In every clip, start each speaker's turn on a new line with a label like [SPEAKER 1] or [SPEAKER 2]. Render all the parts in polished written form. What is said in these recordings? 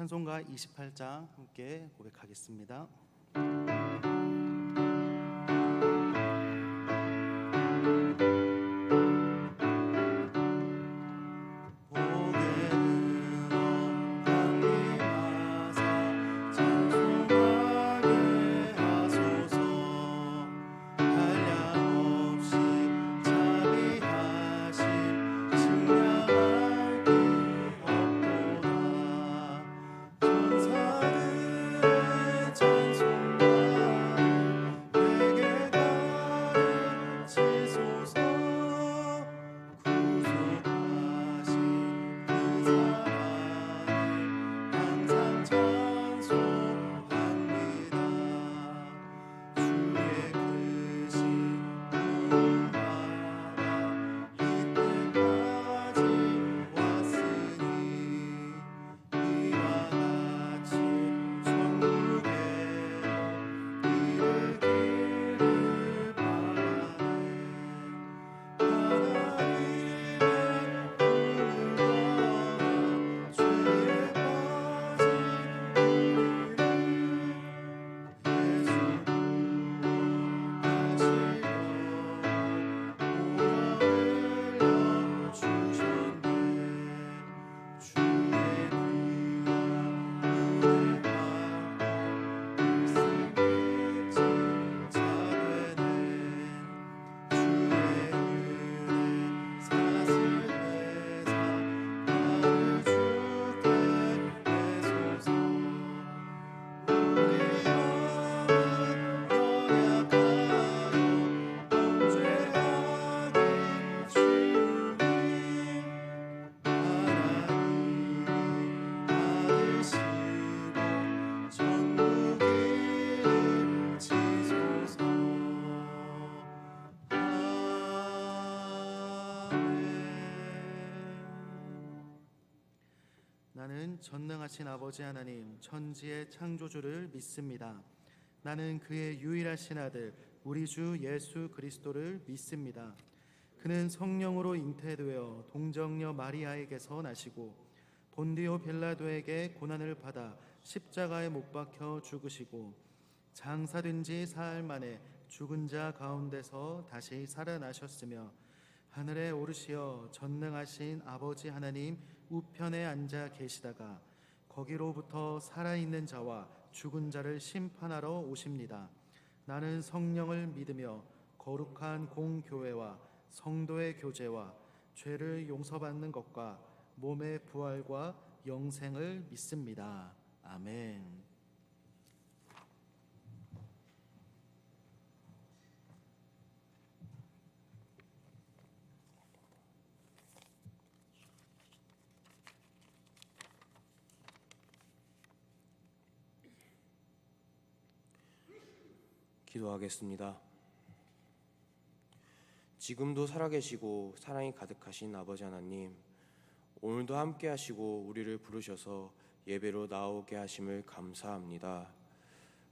[SPEAKER 1] 찬송가 28장 함께 고백하겠습니다. 나는 전능하신 아버지 하나님 천지의 창조주를 믿습니다. 나는 그의 유일하신 아들 우리 주 예수 그리스도를 믿습니다. 그는 성령으로 잉태되어 동정녀 마리아에게서 나시고 본디오 빌라도에게 고난을 받아 십자가에 못 박혀 죽으시고 장사된 지 사흘 만에 죽은 자 가운데서 다시 살아나셨으며 하늘에 오르시어 전능하신 아버지 하나님 우편에 앉아 계시다가 거기로부터 살아있는 자와 죽은 자를 심판하러 오십니다. 나는 성령을 믿으며 거룩한 공교회와 성도의 교제와 죄를 용서받는 것과 몸의 부활과 영생을 믿습니다. 아멘.
[SPEAKER 2] 기도하겠습니다. 지금도 살아계시고 사랑이 가득하신 아버지 하나님, 오늘도 함께 하시고 우리를 부르셔서 예배로 나오게 하심을 감사합니다.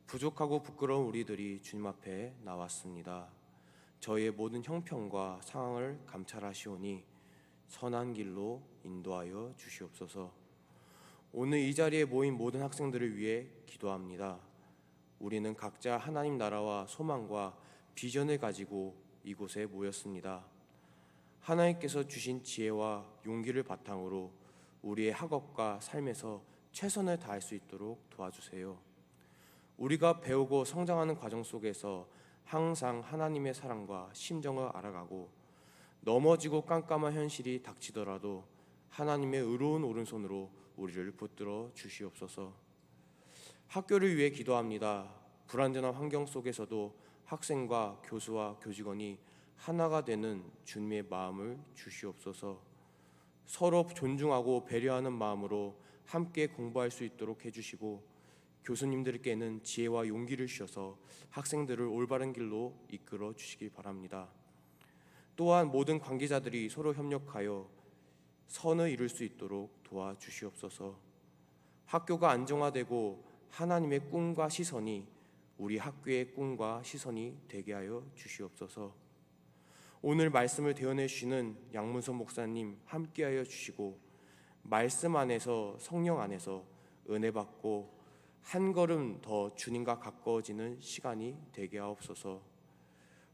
[SPEAKER 2] 부족하고 부끄러운 우리들이 주님 앞에 나왔습니다. 저희의 모든 형편과 상황을 감찰하시오니 선한 길로 인도하여 주시옵소서. 오늘 이 자리에 모인 모든 학생들을 위해 기도합니다. 우리는 각자 하나님 나라와 소망과 비전을 가지고 이곳에 모였습니다. 하나님께서 주신 지혜와 용기를 바탕으로 우리의 학업과 삶에서 최선을 다할 수 있도록 도와주세요. 우리가 배우고 성장하는 과정 속에서 항상 하나님의 사랑과 심정을 알아가고 넘어지고 깜깜한 현실이 닥치더라도 하나님의 의로운 오른손으로 우리를 붙들어 주시옵소서. 학교를 위해 기도합니다. 불안전한 환경 속에서도 학생과 교수와 교직원이 하나가 되는 주님의 마음을 주시옵소서. 서로 존중하고 배려하는 마음으로 함께 공부할 수 있도록 해주시고 교수님들께는 지혜와 용기를 주셔서 학생들을 올바른 길로 이끌어 주시기 바랍니다. 또한 모든 관계자들이 서로 협력하여 선을 이룰 수 있도록 도와주시옵소서. 학교가 안정화되고 하나님의 꿈과 시선이 우리 학교의 꿈과 시선이 되게 하여 주시옵소서. 오늘 말씀을 대언해 주시는 양문선 목사님 함께하여 주시고 말씀 안에서 성령 안에서 은혜 받고 한 걸음 더 주님과 가까워지는 시간이 되게 하옵소서.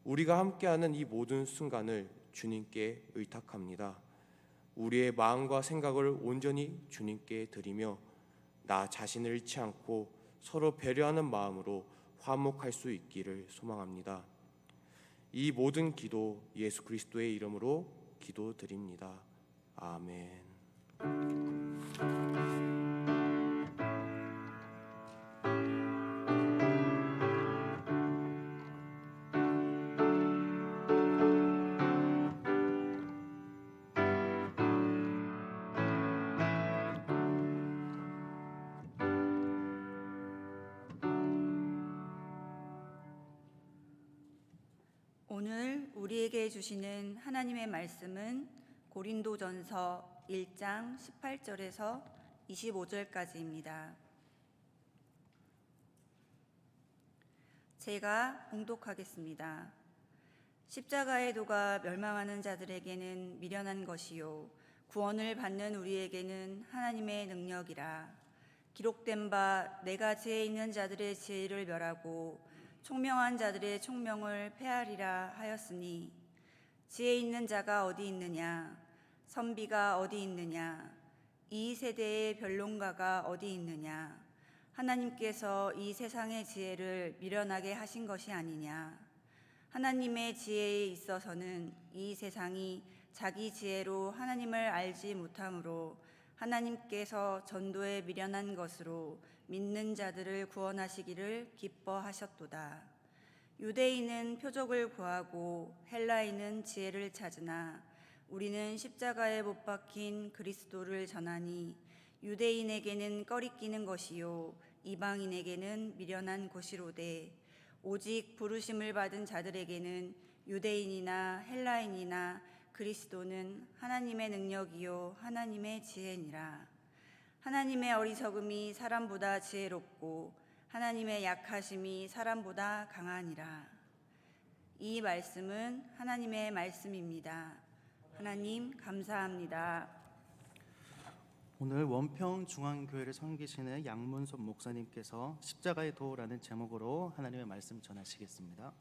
[SPEAKER 2] 우리가 함께하는 이 모든 순간을 주님께 의탁합니다. 우리의 마음과 생각을 온전히 주님께 드리며 나 자신을 잃지 않고 서로 배려하는 마음으로 화목할 수 있기를 소망합니다. 이 모든 기도 예수 그리스도의 이름으로 기도드립니다. 아멘.
[SPEAKER 3] 오늘 우리에게 주시는 하나님의 말씀은 고린도전서 1장 18절에서 25절까지입니다. 제가 봉독하겠습니다. 십자가의 도가 멸망하는 자들에게는 미련한 것이요 구원을 받는 우리에게는 하나님의 능력이라. 기록된 바 내가 지혜 있는 자들의 지혜를 멸하고 총명한 자들의 총명을 폐하리라 하였으니 지혜 있는 자가 어디 있느냐 선비가 어디 있느냐 이 세대의 변론가가 어디 있느냐 하나님께서 이 세상의 지혜를 미련하게 하신 것이 아니냐. 하나님의 지혜에 있어서는 이 세상이 자기 지혜로 하나님을 알지 못하므로 하나님께서 전도에 미련한 것으로 믿는 자들을 구원하시기를 기뻐하셨도다. 유대인은 표적을 구하고 헬라인은 지혜를 찾으나 우리는 십자가에 못 박힌 그리스도를 전하니 유대인에게는 꺼리끼는 것이요 이방인에게는 미련한 것이로되 오직 부르심을 받은 자들에게는 유대인이나 헬라인이나 그리스도는 하나님의 능력이요 하나님의 지혜니라. 하나님의 어리석음이 사람보다 지혜롭고 하나님의 약하심이 사람보다 강하니라. 이 말씀은 하나님의 말씀입니다. 하나님 감사합니다.
[SPEAKER 1] 오늘 원평중앙교회를 섬기시는 양문섭 목사님께서 십자가의 도라는 제목으로 하나님의 말씀 전하시겠습니다.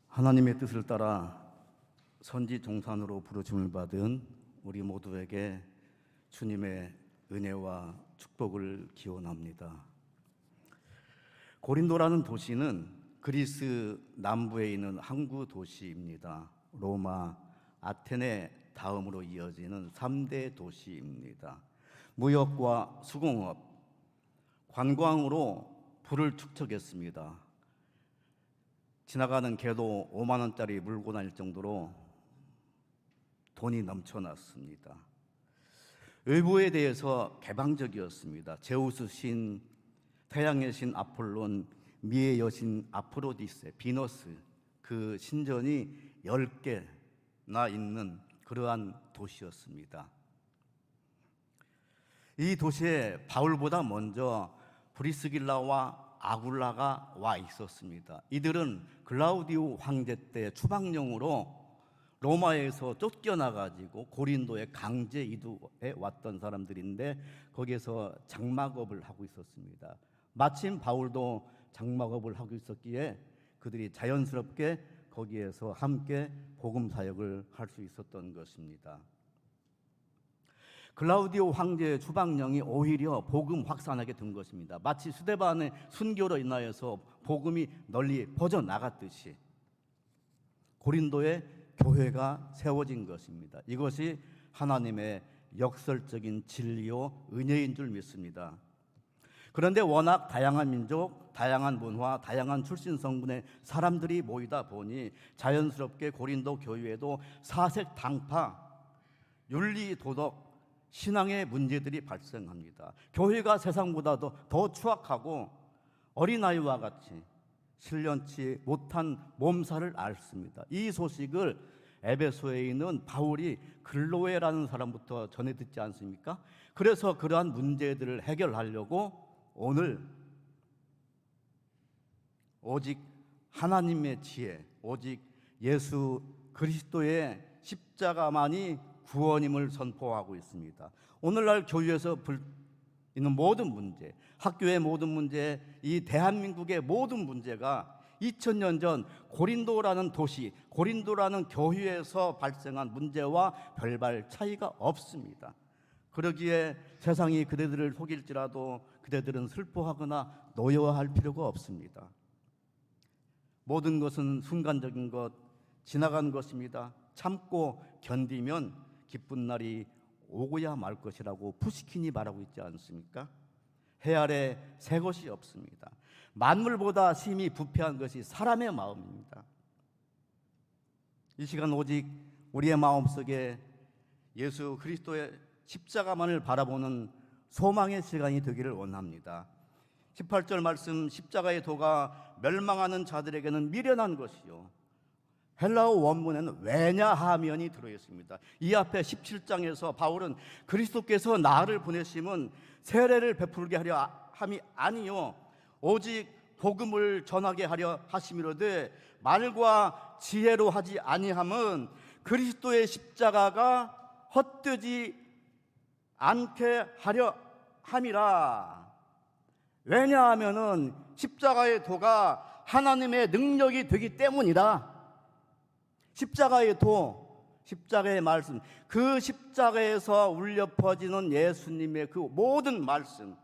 [SPEAKER 4] 하나님의 뜻을 따라 선지 종산으로 부르심을 받은 우리 모두에게 주님의 은혜와 축복을 기원합니다. 고린도라는 도시는 그리스 남부에 있는 항구 도시입니다. 로마, 아테네 다음으로 이어지는 3대 도시입니다. 무역과 수공업, 관광으로 부를 축적했습니다. 지나가는 개도 5만 원짜리 물고 다닐 정도로 돈이 넘쳐났습니다. 의부에 대해서 개방적이었습니다. 제우스 신, 태양의 신 아폴론, 미의 여신 아프로디세, 비너스, 그 신전이 10개나 있는 그러한 도시였습니다. 이 도시에 바울보다 먼저 브리스길라와 아굴라가 와 있었습니다. 이들은 글라우디오 황제 때 추방령으로 로마에서 쫓겨나가지고 고린도에 강제 이주해 왔던 사람들인데 거기에서 장막업을 하고 있었습니다. 마침 바울도 장막업을 하고 있었기에 그들이 자연스럽게 거기에서 함께 복음 사역을 할 수 있었던 것입니다. 글라우디오 황제의 추방령이 오히려 복음 확산하게 된 것입니다. 마치 스데반의 순교로 인하여서 복음이 널리 퍼져나갔듯이 고린도에 교회가 세워진 것입니다. 이것이 하나님의 역설적인 진리요 은혜인 줄 믿습니다. 그런데 워낙 다양한 민족, 다양한 문화, 다양한 출신 성분의 사람들이 모이다 보니 자연스럽게 고린도 교회에도 사색 당파, 윤리 도덕, 신앙의 문제들이 발생합니다. 교회가 세상보다도 더 추악하고 어린아이와 같이 신령치 못한 몸살을 앓습니다. 이 소식을 에베소에 있는 바울이 글로에라는 사람부터 전해 듣지 않습니까? 그래서 그러한 문제들을 해결하려고 오늘 오직 하나님의 지혜, 오직 예수 그리스도의 십자가만이 구원임을 선포하고 있습니다. 오늘날 교회에서 있는 모든 문제, 학교의 모든 문제, 이 대한민국의 모든 문제가 2000년 전 고린도라는 도시, 고린도라는 교회에서 발생한 문제와 별반 차이가 없습니다. 그러기에 세상이 그대들을 속일지라도 그대들은 슬퍼하거나 노여워할 필요가 없습니다. 모든 것은 순간적인 것, 지나간 것입니다. 참고 견디면 기쁜 날이 오고야 말 것이라고 푸시킨이 말하고 있지 않습니까? 해 아래 새 것이 없습니다. 만물보다 심히 부패한 것이 사람의 마음입니다. 이 시간 오직 우리의 마음속에 예수 그리스도의 십자가만을 바라보는 소망의 시간이 되기를 원합니다. 18절 말씀, 십자가의 도가 멸망하는 자들에게는 미련한 것이요, 헬라어 원문에는 왜냐하면이 들어있습니다. 이 앞에 17장에서 바울은 그리스도께서 나를 보내심은 세례를 베풀게 하려 함이 아니요 오직 복음을 전하게 하려 하심이로되 말과 지혜로 하지 아니함은 그리스도의 십자가가 헛되지 않게 하려 함이라. 왜냐하면은 십자가의 도가 하나님의 능력이 되기 때문이라. 십자가의 도, 십자가의 말씀, 그 십자가에서 울려 퍼지는 예수님의 그 모든 말씀,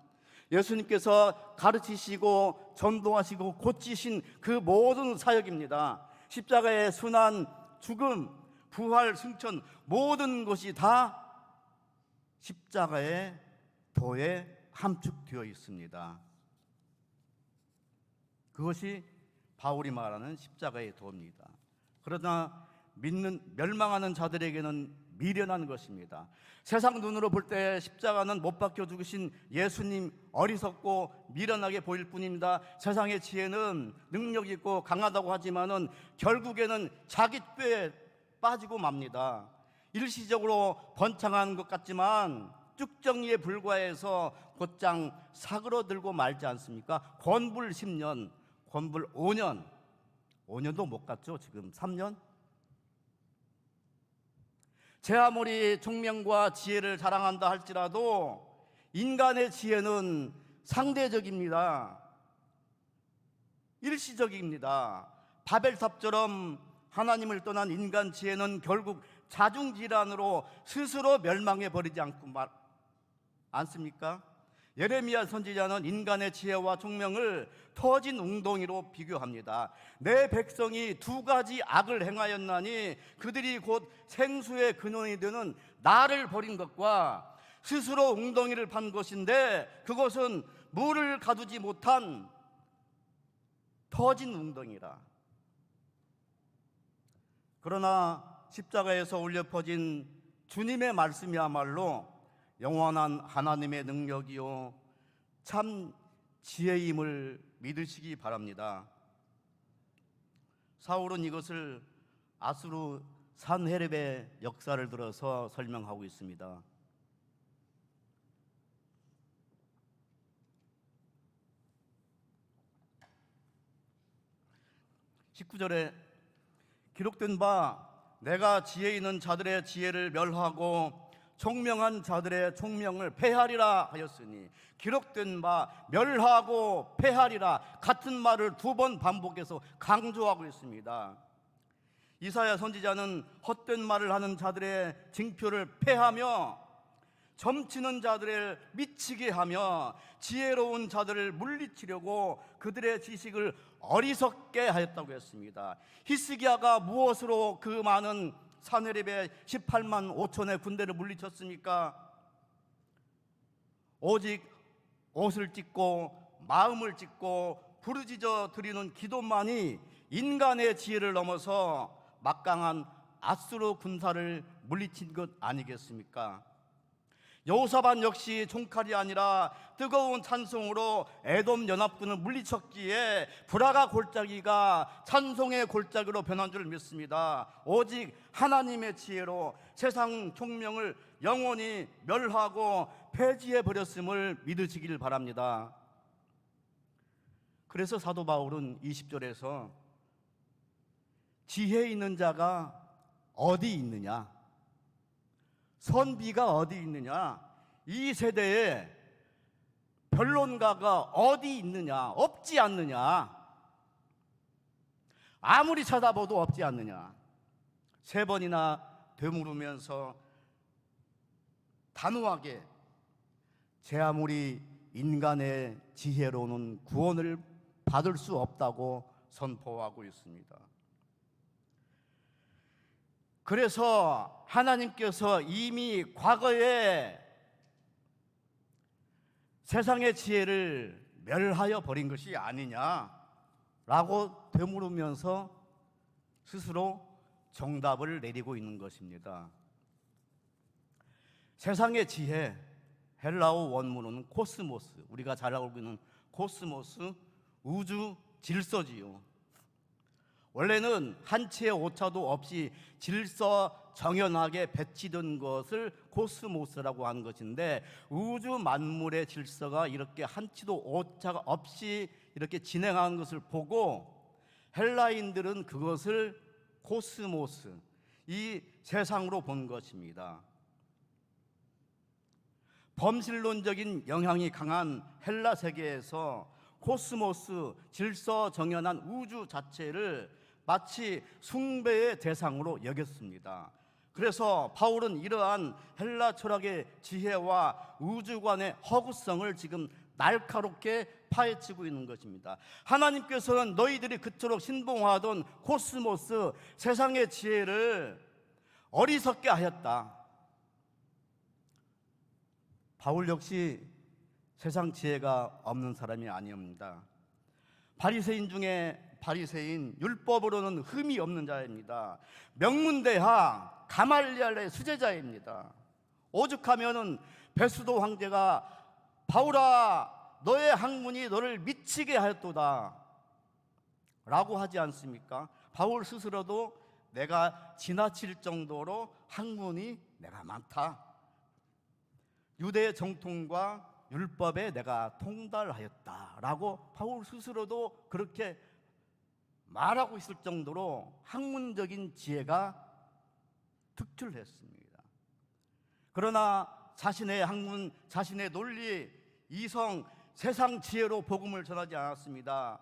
[SPEAKER 4] 예수님께서 가르치시고 전도하시고 고치신 그 모든 사역입니다. 십자가의 순환, 죽음, 부활, 승천, 모든 것이 다 십자가의 도에 함축되어 있습니다. 그것이 바울이 말하는 십자가의 도입니다. 그러나 멸망하는 자들에게는 미련한 것입니다. 세상 눈으로 볼 때 십자가는 못 박혀 죽으신 예수님 어리석고 미련하게 보일 뿐입니다. 세상의 지혜는 능력 있고 강하다고 하지만은 결국에는 자기 꾀에 빠지고 맙니다. 일시적으로 번창한 것 같지만 쭉정이에 불과해서 곧장 사그러들고 말지 않습니까? 권불 10년, 권불 5년, 5년도 못 갔죠. 지금 3년. 제 아무리 총명과 지혜를 자랑한다 할지라도 인간의 지혜는 상대적입니다. 일시적입니다. 바벨탑처럼 하나님을 떠난 인간 지혜는 결국 자중질환으로 스스로 멸망해 버리지 않습니까? 예레미야 선지자는 인간의 지혜와 총명을 터진 웅덩이로 비교합니다. 내 백성이 두 가지 악을 행하였나니 그들이 곧 생수의 근원이 되는 나를 버린 것과 스스로 웅덩이를 판 것인데 그것은 물을 가두지 못한 터진 웅덩이라. 그러나 십자가에서 울려 퍼진 주님의 말씀이야말로 영원한 하나님의 능력이요 참 지혜임을 믿으시기 바랍니다. 사울은 이것을 아수르 산헤렙의 역사를 들어서 설명하고 있습니다. (19절에) 기록된 바 내가 지혜 있는 자들의 지혜를 멸하고 총명한 자들의 총명을 폐하리라 하였으니, 기록된 바 멸하고 폐하리라 같은 말을 두 번 반복해서 강조하고 있습니다. 이사야 선지자는 헛된 말을 하는 자들의 징표를 폐하며 점치는 자들을 미치게 하며 지혜로운 자들을 물리치려고 그들의 지식을 어리석게 하였다고 했습니다. 히스기야가 무엇으로 그 많은 산헤립의 18만 5천의 군대를 물리쳤습니까? 오직 옷을 찢고 마음을 찢고 부르짖어 드리는 기도만이 인간의 지혜를 넘어서 막강한 아수르 군사를 물리친 것 아니겠습니까? 여호사밧 역시 총칼이 아니라 뜨거운 찬송으로 에돔 연합군을 물리쳤기에 브라가 골짜기가 찬송의 골짜기로 변한 줄 믿습니다. 오직 하나님의 지혜로 세상 총명을 영원히 멸하고 폐지해 버렸음을 믿으시길 바랍니다. 그래서 사도 바울은 20절에서 지혜 있는 자가 어디 있느냐, 선비가 어디 있느냐? 이 세대에 변론가가 어디 있느냐? 없지 않느냐? 아무리 찾아봐도 없지 않느냐? 3번이나 되물으면서 단호하게 제 아무리 인간의 지혜로는 구원을 받을 수 없다고 선포하고 있습니다. 그래서 하나님께서 이미 과거에 세상의 지혜를 멸하여 버린 것이 아니냐라고 되물으면서 스스로 정답을 내리고 있는 것입니다. 세상의 지혜, 헬라어 원문은 코스모스, 우리가 잘 알고 있는 코스모스, 우주 질서지요. 원래는 한치의 오차도 없이 질서 정연하게 배치된 것을 코스모스라고 하는 것인데, 우주 만물의 질서가 이렇게 한치도 오차가 없이 이렇게 진행하는 것을 보고 헬라인들은 그것을 코스모스, 이 세상으로 본 것입니다. 범실론적인 영향이 강한 헬라 세계에서 코스모스, 질서 정연한 우주 자체를 마치 숭배의 대상으로 여겼습니다. 그래서 바울은 이러한 헬라 철학의 지혜와 우주관의 허구성을 지금 날카롭게 파헤치고 있는 것입니다. 하나님께서는 너희들이 그토록 신봉하던 코스모스, 세상의 지혜를 어리석게 하였다. 바울 역시 세상 지혜가 없는 사람이 아니옵니다. 바리새인 중에 바리새인, 율법으로는 흠이 없는 자입니다. 명문대하 가말리엘의 수제자입니다. 오죽하면은 베스도 황제가 바울아, 너의 학문이 너를 미치게 하였도다 라고 하지 않습니까? 바울 스스로도 내가 지나칠 정도로 학문이 내가 많다, 유대 정통과 율법에 내가 통달하였다라고 바울 스스로도 그렇게 말하고 있을 정도로 학문적인 지혜가 특출했습니다. 그러나 자신의 학문, 자신의 논리, 이성, 세상 지혜로 복음을 전하지 않았습니다.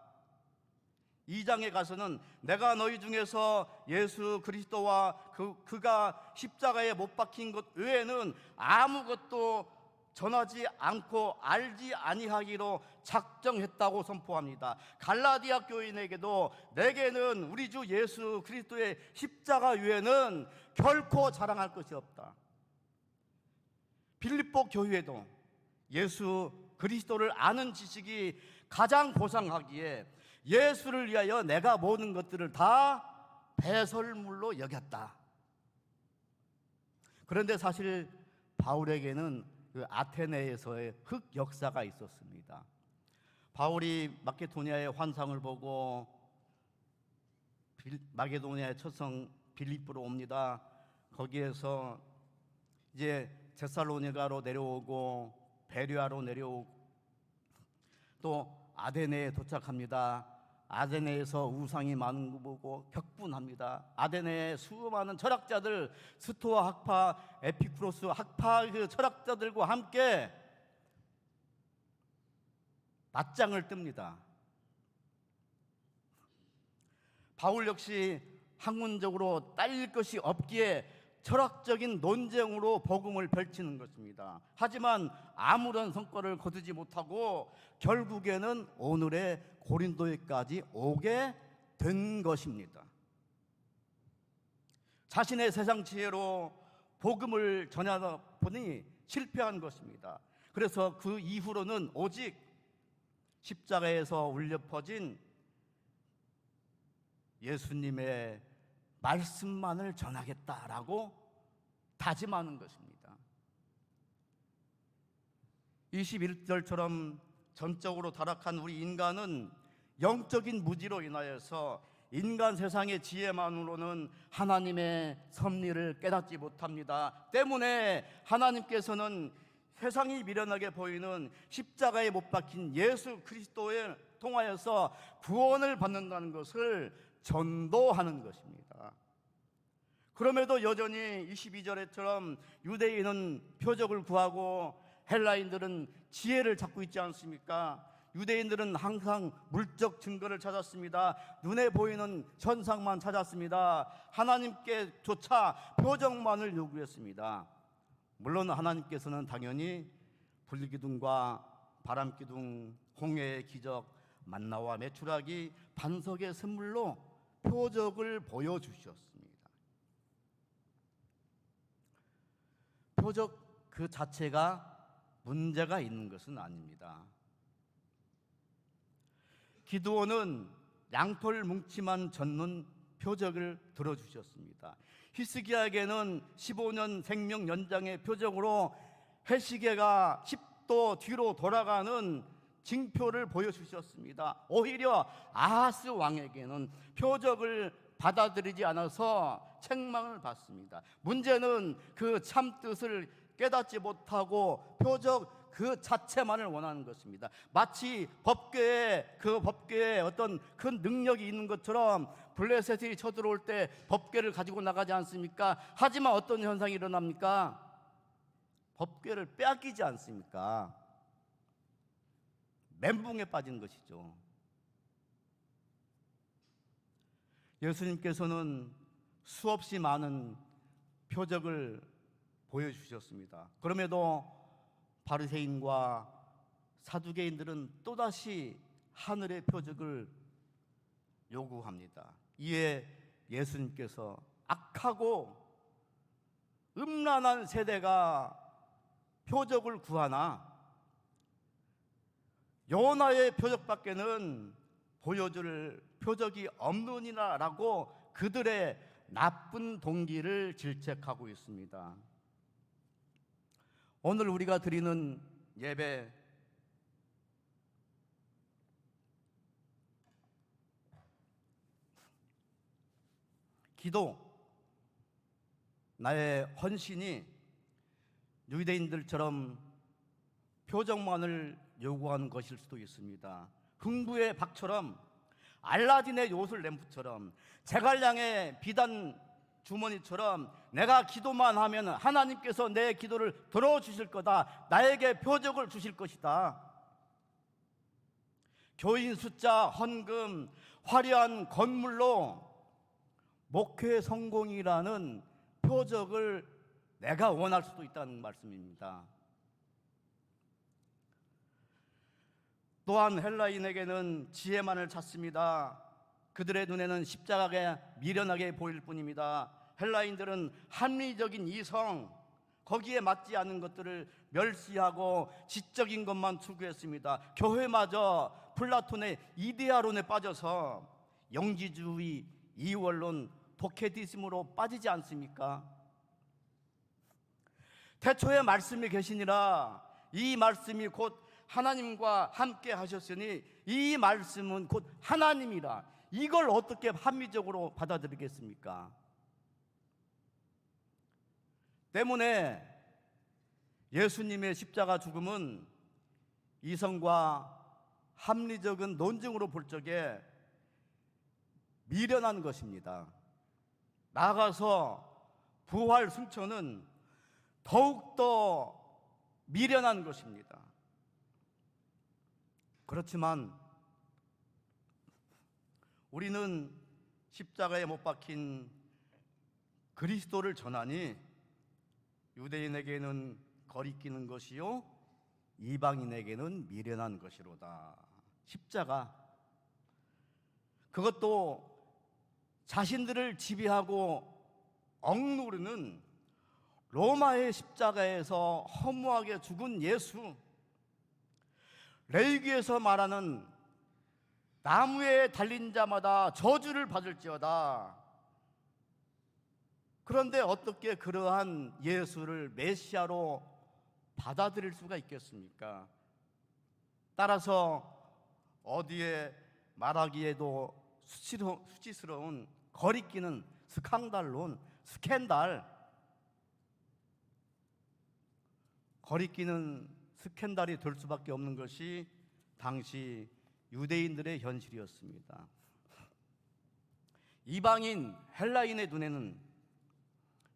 [SPEAKER 4] 2장에 가서는 내가 너희 중에서 예수 그리스도와 그가 십자가에 못 박힌 것 외에는 아무것도 전하지 않고 알지 아니하기로 작정했다고 선포합니다. 갈라디아 교인에게도 내게는 우리 주 예수 그리스도의 십자가 외에는 결코 자랑할 것이 없다. 빌립보 교회도 예수 그리스도를 아는 지식이 가장 고상하기에 예수를 위하여 내가 모든 것들을 다 배설물로 여겼다. 그런데 사실 바울에게는 그 아테네에서의 흑 역사가 있었습니다. 바울이 마케도니아의 환상을 보고 마게도니아의 첫성 빌립보로 옵니다. 거기에서 이제 데살로니가로 내려오고 베레아로 내려오고 또 아데네에 도착합니다. 아데네에서 우상이 많은 거 보고 격분합니다. 아데네의 수많은 철학자들, 스토아 학파, 에피쿠로스 학파 그 철학자들과 함께 맞짱을 뜹니다. 바울 역시 학문적으로 딸릴 것이 없기에 철학적인 논쟁으로 복음을 펼치는 것입니다. 하지만 아무런 성과를 거두지 못하고 결국에는 오늘의 고린도에까지 오게 된 것입니다. 자신의 세상 지혜로 복음을 전하다 보니 실패한 것입니다. 그래서 그 이후로는 오직 십자가에서 울려 퍼진 예수님의 말씀만을 전하겠다라고 다짐하는 것입니다. 21절처럼 전적으로 타락한 우리 인간은 영적인 무지로 인하여서 인간 세상의 지혜만으로는 하나님의 섭리를 깨닫지 못합니다. 때문에 하나님께서는 세상이 미련하게 보이는 십자가에 못 박힌 예수 그리스도에 통하여서 구원을 받는다는 것을 전도하는 것입니다. 그럼에도 여전히 22절에처럼 유대인은 표적을 구하고 헬라인들은 지혜를 찾고 있지 않습니까? 유대인들은 항상 물적 증거를 찾았습니다. 눈에 보이는 현상만 찾았습니다. 하나님께조차 표적만을 요구했습니다. 물론 하나님께서는 당연히 불기둥과 바람기둥, 홍해의 기적, 만나와 메추라기, 반석의 샘물로 표적을 보여주셨습니다. 표적 그 자체가 문제가 있는 것은 아닙니다. 기드온은 양털 뭉치만 젓는 표적을 들어주셨습니다. 히스기야에게는 15년 생명 연장의 표적으로 해시계가 10도 뒤로 돌아가는 징표를 보여주셨습니다. 오히려 아하스 왕에게는 표적을 받아들이지 않아서 책망을 받습니다. 문제는 그 참뜻을 깨닫지 못하고 표적 그 자체만을 원하는 것입니다. 마치 그 법궤에 어떤 큰 능력이 있는 것처럼 블레셋이 쳐들어올 때 법궤를 가지고 나가지 않습니까? 하지만 어떤 현상이 일어납니까? 법궤를 빼앗기지 않습니까? 멘붕에 빠진 것이죠. 예수님께서는 수없이 많은 표적을 보여주셨습니다. 그럼에도 바리새인과 사두개인들은 또다시 하늘의 표적을 요구합니다. 이에 예수님께서 악하고 음란한 세대가 표적을 구하나 요나의 표적밖에는 보여줄 표적이 없느니라라고 그들의 나쁜 동기를 질책하고 있습니다. 오늘 우리가 드리는 예배, 기도, 나의 헌신이 유대인들처럼 표적만을 요구하는 것일 수도 있습니다. 흥부의 박처럼, 알라딘의 요술 램프처럼, 제갈량의 비단 주머니처럼 내가 기도만 하면 하나님께서 내 기도를 들어주실 거다, 나에게 표적을 주실 것이다. 교인 숫자, 헌금, 화려한 건물로 목회 성공이라는 표적을 내가 원할 수도 있다는 말씀입니다. 또한 헬라인에게는 지혜만을 찾습니다. 그들의 눈에는 십자가가 미련하게 보일 뿐입니다. 헬라인들은 합리적인 이성, 거기에 맞지 않는 것들을 멸시하고 지적인 것만 추구했습니다. 교회마저 플라톤의 이데아론에 빠져서 영지주의, 이원론, 도케티즘으로 빠지지 않습니까? 태초에 말씀이 계시니라, 이 말씀이 곧 하나님과 함께 하셨으니 이 말씀은 곧 하나님이라, 이걸 어떻게 합리적으로 받아들이겠습니까? 때문에 예수님의 십자가 죽음은 이성과 합리적인 논증으로 볼 적에 미련한 것입니다. 나아가서 부활 승천은 더욱더 미련한 것입니다. 그렇지만 우리는 십자가에 못 박힌 그리스도를 전하니 유대인에게는 거리끼는 것이요 이방인에게는 미련한 것이로다. 십자가, 그것도 자신들을 지배하고 억누르는 로마의 십자가에서 허무하게 죽은 예수, 레위기에서 말하는 나무에 달린 자마다 저주를 받을지어다. 그런데 어떻게 그러한 예수를 메시아로 받아들일 수가 있겠습니까? 따라서 어디에 말하기에도 수치스러운 거리끼는 스칸달론, 스캔달, 거리끼는 스캔달이 될 수밖에 없는 것이 당시 유대인들의 현실이었습니다. 이방인 헬라인의 눈에는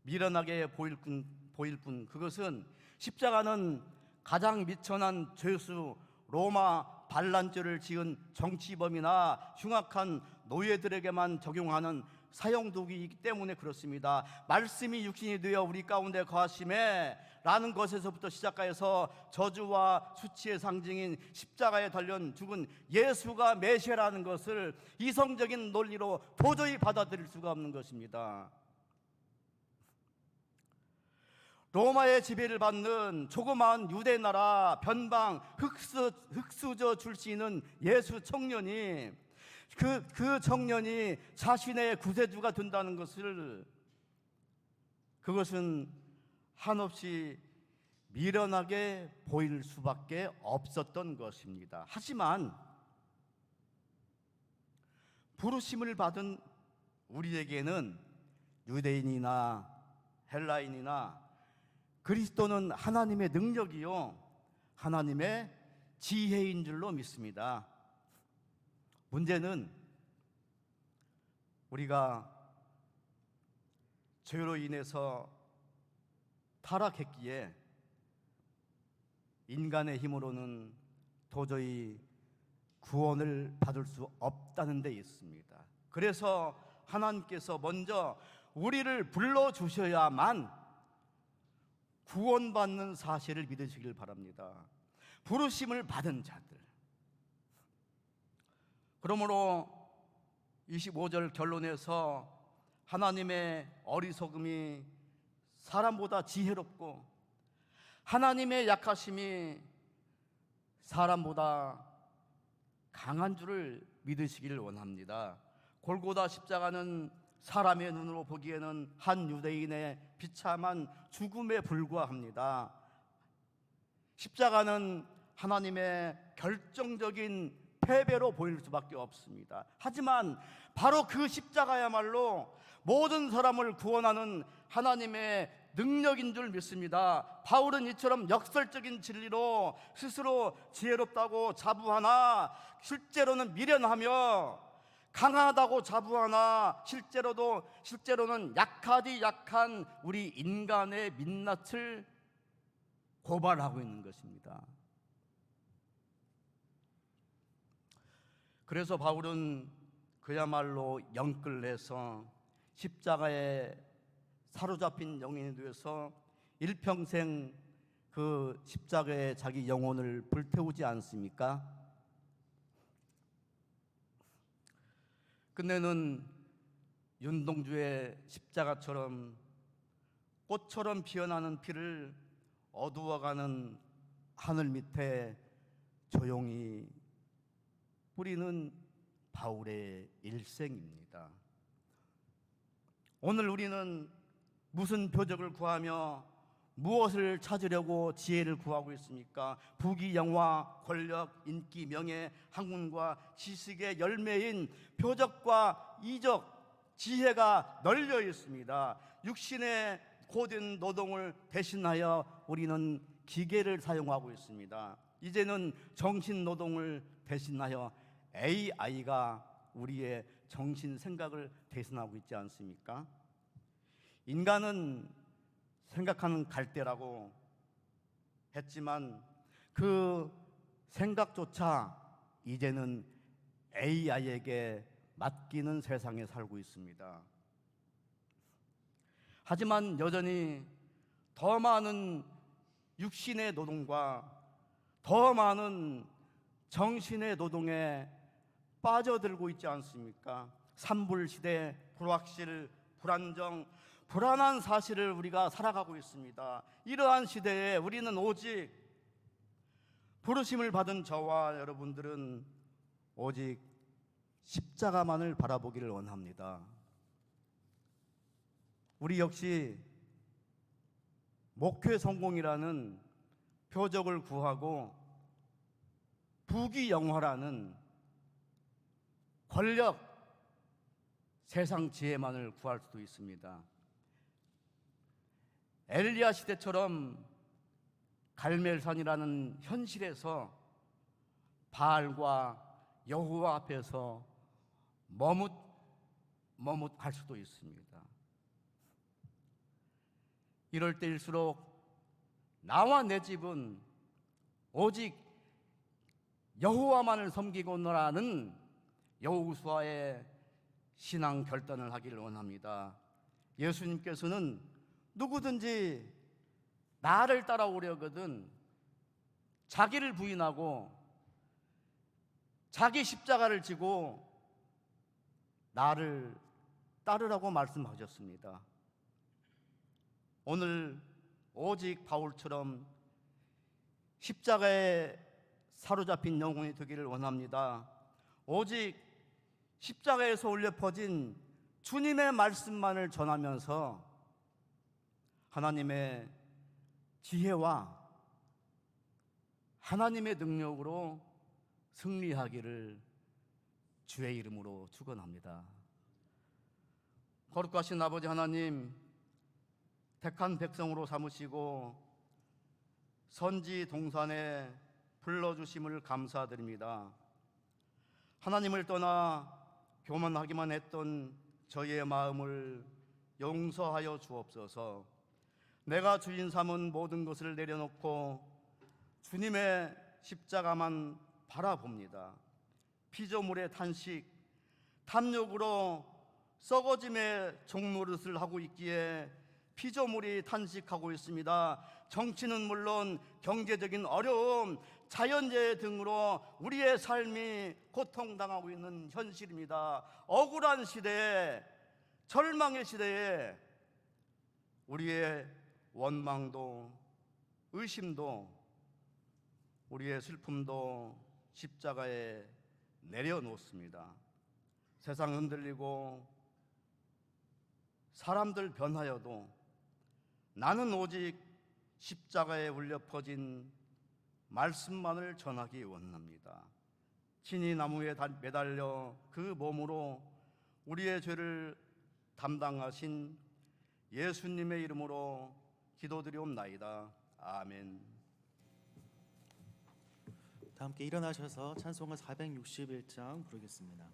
[SPEAKER 4] 미련하게 보일 뿐 그것은 십자가는 가장 미천한 죄수 로마 반란죄를 지은 정치범이나 흉악한 노예들에게만 적용하는 사형도구이기 때문에 그렇습니다. 말씀이 육신이 되어 우리 가운데 거하심에 라는 것에서부터 시작하여서 저주와 수치의 상징인 십자가에 달려 죽은 예수가 메시아라는 것을 이성적인 논리로 도저히 받아들일 수가 없는 것입니다. 로마의 지배를 받는 조그마한 유대 나라 변방 흑수저 출신은 예수 청년이 그 청년이 자신의 구세주가 된다는 것을, 그것은 한없이 미련하게 보일 수밖에 없었던 것입니다. 하지만 부르심을 받은 우리에게는 유대인이나 헬라인이나 그리스도는 하나님의 능력이요 하나님의 지혜인 줄로 믿습니다. 문제는 우리가 죄로 인해서 타락했기에 인간의 힘으로는 도저히 구원을 받을 수 없다는 데 있습니다. 그래서 하나님께서 먼저 우리를 불러주셔야만 구원받는 사실을 믿으시길 바랍니다. 부르심을 받은 자들. 그러므로 25절 결론에서 하나님의 어리석음이 사람보다 지혜롭고 하나님의 약하심이 사람보다 강한 줄을 믿으시기를 원합니다. 골고다 십자가는 사람의 눈으로 보기에는 한 유대인의 비참한 죽음에 불과합니다. 십자가는 하나님의 결정적인 패배로 보일 수밖에 없습니다. 하지만 바로 그 십자가야말로 모든 사람을 구원하는 하나님의 능력인 줄 믿습니다. 바울은 이처럼 역설적인 진리로 스스로 지혜롭다고 자부하나 실제로는 미련하며 강하다고 자부하나 실제로는 약하디 약한 우리 인간의 민낯을 고발하고 있는 것입니다. 그래서 바울은 그야말로 영끌내서 십자가에 사로잡힌 영혼이 되어서 일평생 그 십자가에 자기 영혼을 불태우지 않습니까? 끝내는 윤동주의 십자가처럼 꽃처럼 피어나는 피를 어두워가는 하늘 밑에 조용히 뿌리는 바울의 일생입니다. 오늘 우리는 무슨 표적을 구하며 무엇을 찾으려고 지혜를 구하고 있습니까? 부귀, 영화, 권력, 인기, 명예, 학문과 지식의 열매인 표적과 이적, 지혜가 널려 있습니다. 육신의 고된 노동을 대신하여 우리는 기계를 사용하고 있습니다. 이제는 정신 노동을 대신하여 AI가 우리의 정신 생각을 대신하고 있지 않습니까? 인간은 생각하는 갈대라고 했지만 그 생각조차 이제는 AI에게 맡기는 세상에 살고 있습니다. 하지만 여전히 더 많은 육신의 노동과 더 많은 정신의 노동에 빠져들고 있지 않습니까? 산불시대, 불확실, 불안정, 불안한 사실을 우리가 살아가고 있습니다. 이러한 시대에 우리는 오직 부르심을 받은 저와 여러분들은 오직 십자가만을 바라보기를 원합니다. 우리 역시 목회 성공이라는 표적을 구하고 부귀영화라는 권력, 세상 지혜만을 구할 수도 있습니다. 엘리야 시대처럼 갈멜산이라는 현실에서 바알과 여호와 앞에서 머뭇할 수도 있습니다. 이럴 때일수록 나와 내 집은 오직 여호와만을 섬기고노라는 여호수아의 신앙 결단을 하기를 원합니다. 예수님께서는 누구든지 나를 따라오려거든 자기를 부인하고 자기 십자가를 지고 나를 따르라고 말씀하셨습니다. 오늘 오직 바울처럼 십자가에 사로잡힌 영혼이 되기를 원합니다. 오직 십자가에서 울려 퍼진 주님의 말씀만을 전하면서 하나님의 지혜와 하나님의 능력으로 승리하기를 주의 이름으로 축원합니다. 거룩하신 아버지 하나님, 택한 백성으로 삼으시고 선지 동산에 불러주심을 감사드립니다. 하나님을 떠나 교만하기만 했던 저희의 마음을 용서하여 주옵소서. 내가 주인 삼은 모든 것을 내려놓고 주님의 십자가만 바라봅니다. 피조물의 탄식, 탐욕으로 썩어짐의 종노릇을 하고 있기에 피조물이 탄식하고 있습니다. 정치는 물론 경제적인 어려움, 자연재해 등으로 우리의 삶이 고통당하고 있는 현실입니다. 억울한 시대에, 절망의 시대에 우리의 원망도, 의심도, 우리의 슬픔도 십자가에 내려놓습니다. 세상 흔들리고 사람들 변하여도 나는 오직 십자가에 울려 퍼진 말씀만을 전하기 원합니다. 친히 나무에 매달려 그 몸으로 우리의 죄를 담당하신 예수님의 이름으로 기도드리옵나이다. 아멘.
[SPEAKER 1] 다 함께 일어나셔서 찬송가 461장 부르겠습니다.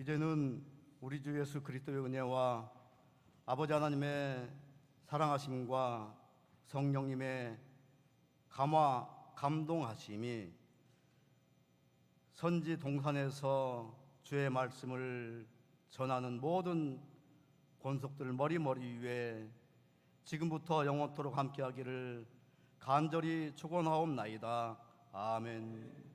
[SPEAKER 4] 이제는 우리 주 예수 그리스도의 은혜와 아버지 하나님의 사랑하심과 성령님의 감화 감동하심이 선지 동산에서 주의 말씀을 전하는 모든 권속들 머리머리 위에 지금부터 영원토록 함께하기를 간절히 축원하옵나이다. 아멘.